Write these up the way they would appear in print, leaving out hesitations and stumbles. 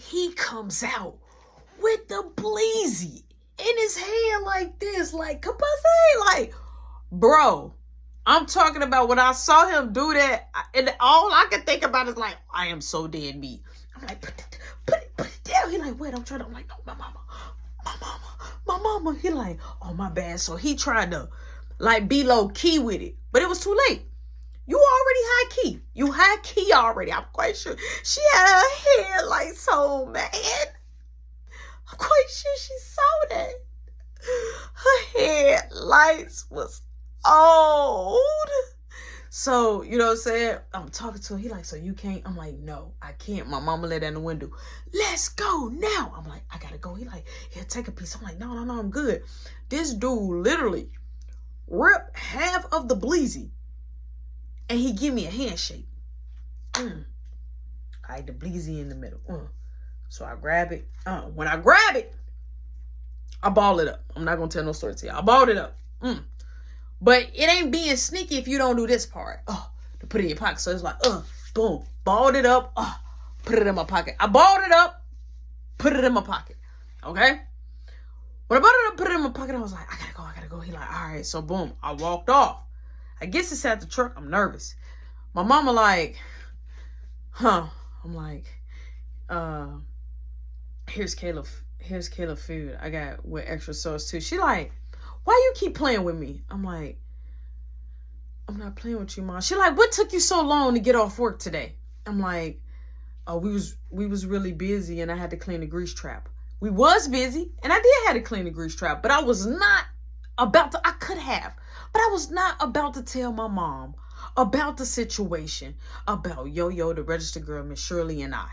he comes out with the bleezy in his hand like this, like, kapase, like, bro, I'm talking about when I saw him do that, and all I can think about is like, I am so dead meat. I'm like, put it down. He like, wait, I'm like, no, my mama. He like, oh, my bad. So he tried to like be low key with it, but it was too late. You already high key. You high key already. I'm quite sure she had her hair like so mad. I'm quite sure she saw that. Her headlights was old. So, you know what I'm saying? I'm talking to him. He like, so you can't? I'm like, no, I can't. My mama let that in the window. Let's go now. I'm like, I gotta go. He like, here, take a piece. I'm like, no, I'm good. This dude literally ripped half of the bleezy and he give me a handshake. I had the bleezy in the middle. So I grab it. When I grab it, I ball it up. I'm not going to tell no story to you. I balled it up. But it ain't being sneaky if you don't do this part. To put it in your pocket. So it's like, boom. Balled it up. Put it in my pocket. I balled it up. Put it in my pocket. Okay? When I balled it up, put it in my pocket, I was like, I gotta go. He like, all right. So boom. I walked off. I guess it's at the truck. I'm nervous. My mama like, I'm like, here's Caleb food. I got with extra sauce too. She like, why you keep playing with me? I'm like, I'm not playing with you, Mom. She like, what took you so long to get off work today? I'm like, oh, we was really busy and I had to clean the grease trap. We was busy and I did have to clean the grease trap, but I was not about to, I could have, but I was not about to tell my mom about the situation, about Yo-Yo, the registered girl, Miss Shirley, and I.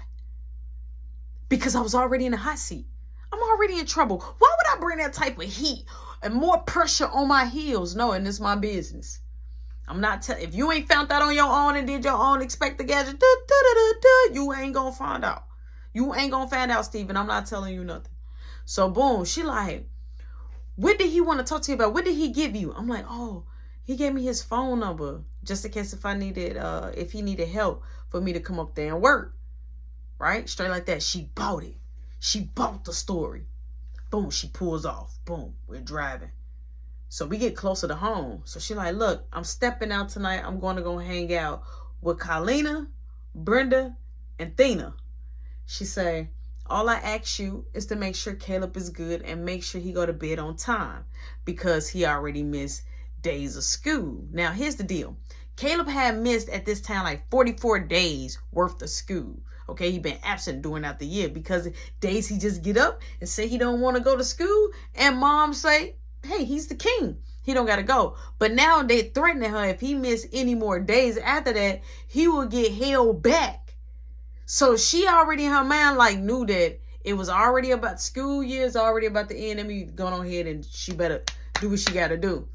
Because I was already in the hot seat. I'm already in trouble. Why would I bring that type of heat and more pressure on my heels knowing this is my business? I'm not if you ain't found that on your own and did your own expect the gadget, you ain't gonna find out. You ain't gonna find out, Stephen. I'm not telling you nothing. So boom, she like, what did he want to talk to you about? What did he give you? I'm like, oh, he gave me his phone number just in case if he needed help for me to come up there and work. Right? Straight like that. She bought it. She bought the story. Boom, she pulls off. Boom, we're driving. So we get closer to home. So she like, look, I'm stepping out tonight. I'm going to go hang out with Carlina, Brenda, and Thina. She say, all I ask you is to make sure Caleb is good and make sure he go to bed on time because he already missed days of school. Now, here's the deal. Caleb had missed at this time like 44 days worth of school. Okay, he been absent during out the year because days he just get up and say he don't want to go to school and mom say, hey, he's the king. He don't got to go. But now they threatening her if he miss any more days after that, he will get held back. So she already in her mind like knew that it was already about school years, already about the end. Let me go on ahead and she better do what she got to do.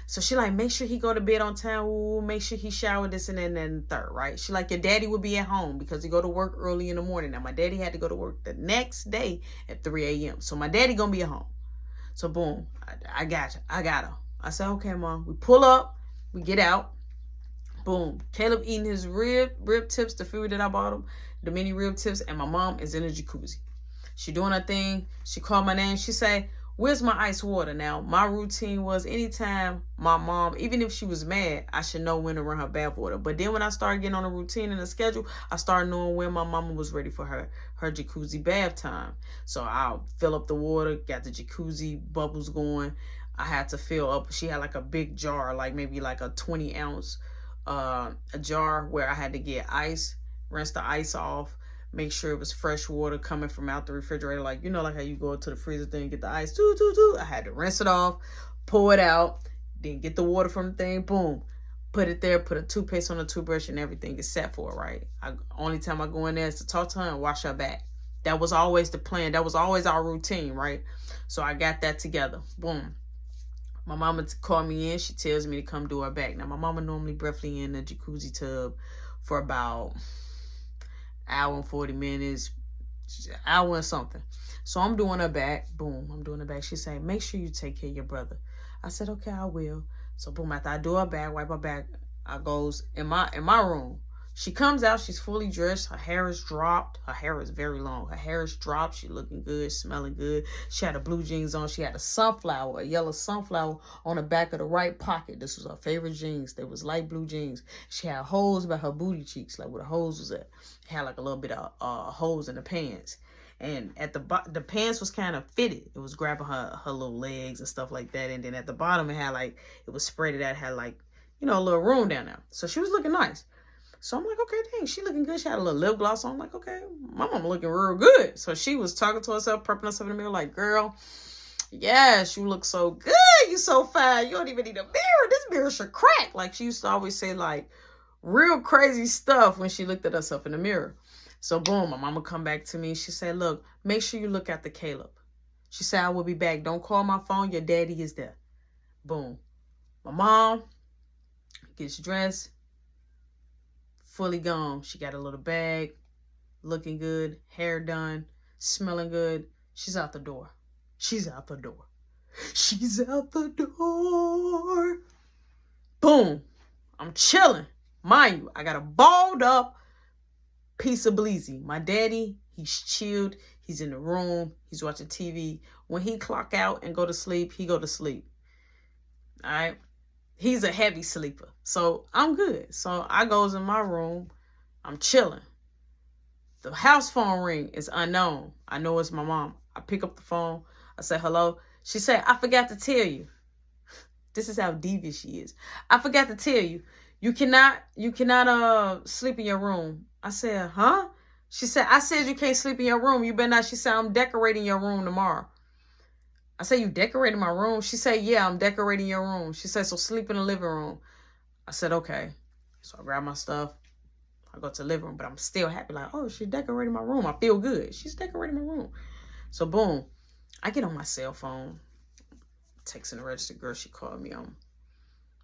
So she like, make sure he go to bed on time. Ooh, make sure he shower this and then and third, right? She like, your daddy will be at home because he go to work early in the morning. Now, my daddy had to go to work the next day at 3 a.m. So my daddy going to be at home. So boom, I got you. I got her. I said, okay, Mom. We pull up. We get out. Boom. Caleb eating his rib tips, the food that I bought him, the mini rib tips, and my mom is in the jacuzzi. She doing her thing. She called my name. She say, where's my ice water? Now, my routine was anytime my mom, even if she was mad, I should know when to run her bath water. But then when I started getting on a routine and a schedule, I started knowing when my mama was ready for her jacuzzi bath time. So I'll fill up the water, got the jacuzzi bubbles going. I had to fill up. She had like a big jar, like maybe like a 20 ounce a jar where I had to get ice, rinse the ice off, make sure it was fresh water coming from out the refrigerator. Like, you know, like how you go to the freezer thing, get the ice, I had to rinse it off, pour it out, then get the water from the thing, boom, put it there, put a toothpaste on the toothbrush and everything is set for it, right? Only time I go in there is to talk to her and wash her back. That was always the plan. That was always our routine, right? So I got that together. Boom. My mama called me in. She tells me to come do her back. Now, my mama normally briefly in the jacuzzi tub for about hour and 40 minutes, hour and something. So I'm doing her back. Boom, I'm doing her back. She saying, make sure you take care of your brother. I said, okay, I will. So boom, after I do her back, wipe her back, I goes in my room. She comes out, she's fully dressed. Her hair is dropped. Her hair is very long. Her hair is dropped. She looking good, smelling good. She had a blue jeans on. She had a sunflower, a yellow sunflower on the back of the right pocket. This was her favorite jeans. They was light blue jeans. She had holes by her booty cheeks, like where the holes was at. Had like a little bit of holes in the pants. And at the pants was kind of fitted. It was grabbing her little legs and stuff like that. And then at the bottom, it was spread out, had like, you know, a little room down there. So she was looking nice. So I'm like, okay, dang, she looking good. She had a little lip gloss on. I'm like, okay, my mama looking real good. So she was talking to herself, prepping herself in the mirror, like, girl, yes, you look so good. You so fine. You don't even need a mirror. This mirror should crack. Like, she used to always say, like, real crazy stuff when she looked at herself in the mirror. So, boom, my mama come back to me. She said, look, make sure you look after Caleb. She said, I will be back. Don't call my phone. Your daddy is there. Boom. My mom gets dressed. Fully gone. She got a little bag, looking good, hair done, smelling good. She's out the door. She's out the door. She's out the door. Boom. I'm chilling. Mind you, I got a balled up piece of Bleezy. My daddy, he's chilled. He's in the room. He's watching TV. When he clock out and go to sleep, he go to sleep. All right. He's a heavy sleeper. So I'm good. So I goes in my room. I'm chilling. The house phone ring is unknown. I know it's my mom. I pick up the phone. I say, hello. She said, I forgot to tell you. This is how devious she is. I forgot to tell you. You cannot sleep in your room. I said, huh? She said, I said you can't sleep in your room. You better not. She said, I'm decorating your room tomorrow. I said, you decorating my room? She said, yeah, I'm decorating your room. She said, so sleep in the living room. I said, okay. So I grab my stuff. I go to the living room, but I'm still happy. Like, oh, she's decorating my room. I feel good. She's decorating my room. So boom, I get on my cell phone. Texting the registered girl. She called me.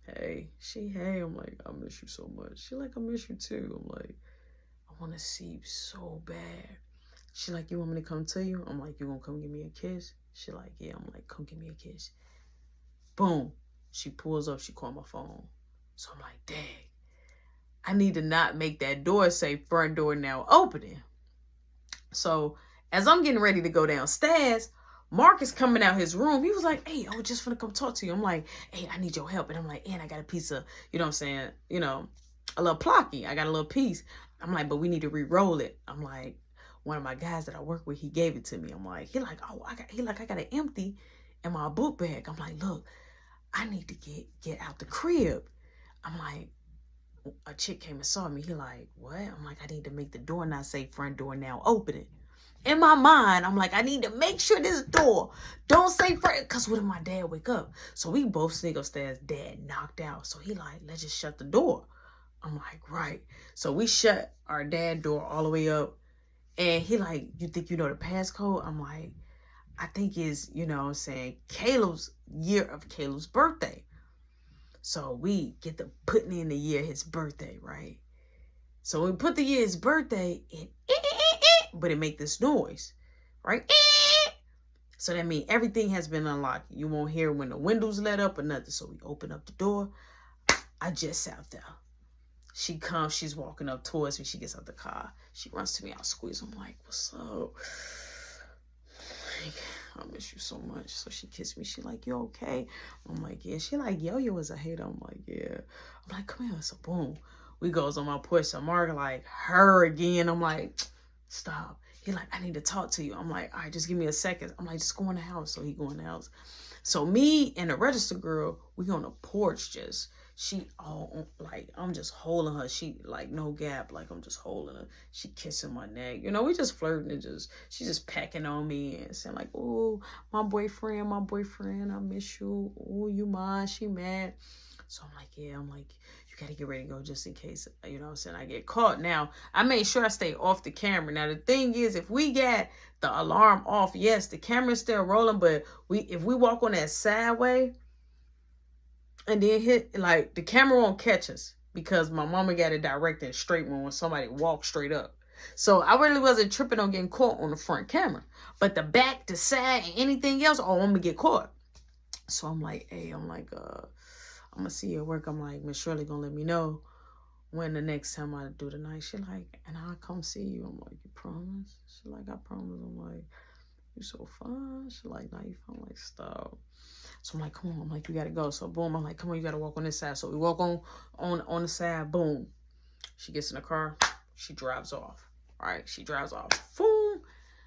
Hey. I'm like, I miss you so much. She like, I miss you too. I'm like, I want to see you so bad. She like, you want me to come to you? I'm like, you gonna come give me a kiss? She like, yeah. I'm like, come give me a kiss. Boom. She pulls up. She called my phone. So I'm like, dang. I need to not make that door say front door now opening. So as I'm getting ready to go downstairs, Mark is coming out his room. He was like, hey, I was just gonna come talk to you. I'm like, hey, I need your help. And I'm like, and I got a piece of, you know what I'm saying? You know, a little Plocky. I got a little piece. I'm like, but we need to re-roll it. I'm like, one of my guys that I work with, he gave it to me. I'm like, I got it empty in my book bag. I'm like, look, I need to get out the crib. I'm like, a chick came and saw me. He like, what? I'm like, I need to make the door not say front door now opening. In my mind, I'm like, I need to make sure this door don't say front, because what if my dad wake up? So we both sneak upstairs. Dad knocked out. So he like, let's just shut the door. I'm like, right. So we shut our dad door all the way up. And he like, you think you know the passcode? I'm like, I think it's, you know what I'm saying, Caleb's year of Caleb's birthday. So we get to putting in the year his birthday, right? So we put the year his birthday in, but it make this noise, right? So that means everything has been unlocked. You won't hear when the windows let up or nothing. So we open up the door. I just sat there. She comes, she's walking up towards me. She gets out the car. She runs to me, I'll squeeze. I'm like, what's up? Like, I miss you so much. So she kissed me. She like, you okay? I'm like, yeah. She like, yo is a hater. I'm like, yeah. I'm like, come here. So boom. We goes on my porch. So Mark like, her again. I'm like, stop. He like, I need to talk to you. I'm like, all right, just give me a second. I'm like, just go in the house. So he go in the house. So me and the register girl, we on the porch just. She all like, I'm just holding her. She like no gap. Like I'm just holding her. She kissing my neck. You know, we just flirting and she just pecking on me and saying like, oh, my boyfriend, I miss you. Oh, you mine. She mad. So I'm like, yeah, you got to get ready to go just in case, you know what I'm saying, I get caught. Now, I made sure I stay off the camera. Now, the thing is, if we get the alarm off, yes, the camera's still rolling, but if we walk on that sideway, and then hit, like, the camera won't catch us because my mama got it directed straight when somebody walks straight up. So I really wasn't tripping on getting caught on the front camera. But the back, the side, and anything else, oh, I'm going to get caught. So I'm like, hey, I'm going to see you at work. I'm like, Miss Shirley going to let me know when the next time I do the night, she like, and I'll come see you. I'm like, you promise? She like, I promise. I'm like, you so fun. She like, nah, you fun. I'm like, stop. So I'm like, come on. I'm like, you gotta go. So boom, I'm like, come on, you gotta walk on this side. So we walk on the side. Boom. She gets in the car. She drives off. All right, she drives off. Boom.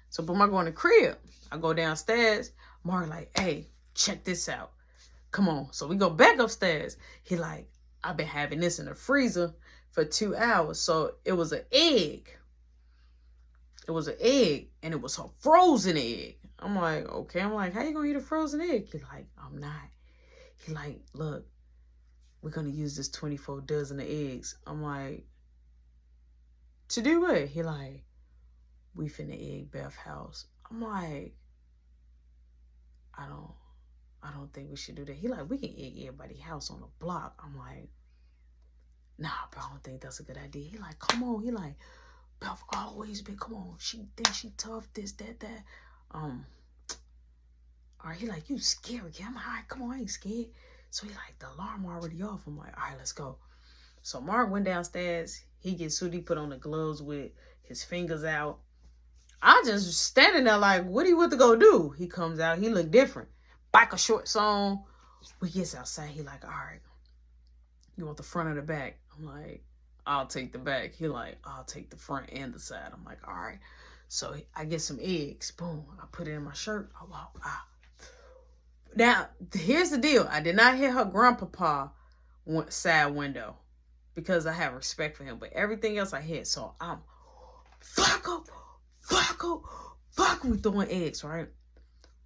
So boom, I go in the crib. I go downstairs. Mark like, hey, check this out. Come on. So we go back upstairs. He like, I've been having this in the freezer for 2 hours. So it was an egg. It was an egg, and it was a frozen egg. I'm like, okay. I'm like, how you gonna eat a frozen egg? He like, I'm not. He like, look, we're gonna use this 24 dozen of eggs. I'm like, to do what? He like, we finna egg Beth house. I'm like, I don't think we should do that. He like, we can egg everybody's house on the block. I'm like, nah, bro, I don't think that's a good idea. He like, come on. He like, Beth always been, come on. She thinks she tough, this, that. All right, he like, you scary, kid. I'm like, all right, come on, I ain't scared. So he like, the alarm already off. I'm like, all right, let's go. So Mark went downstairs. He gets Sudi put on the gloves with his fingers out. I just standing there like, what do you want to go do? He comes out. He look different. Biker shorts on. We gets outside. He like, all right, you want the front or the back? I'm like, I'll take the back. He like, I'll take the front and the side. I'm like, all right. So I get some eggs. Boom. I put it in my shirt. I walk out. Now, here's the deal. I did not hit her grandpapa side window because I have respect for him. But everything else I hit. So I'm Flacco, we throwing eggs, right?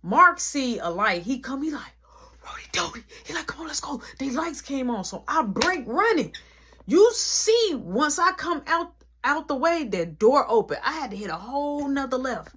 Mark see a light. He come, he like, Rody Doty. He like, come on, let's go. The lights came on. So I break running. You see, once I come out the way, the door open. I had to hit a whole nother left.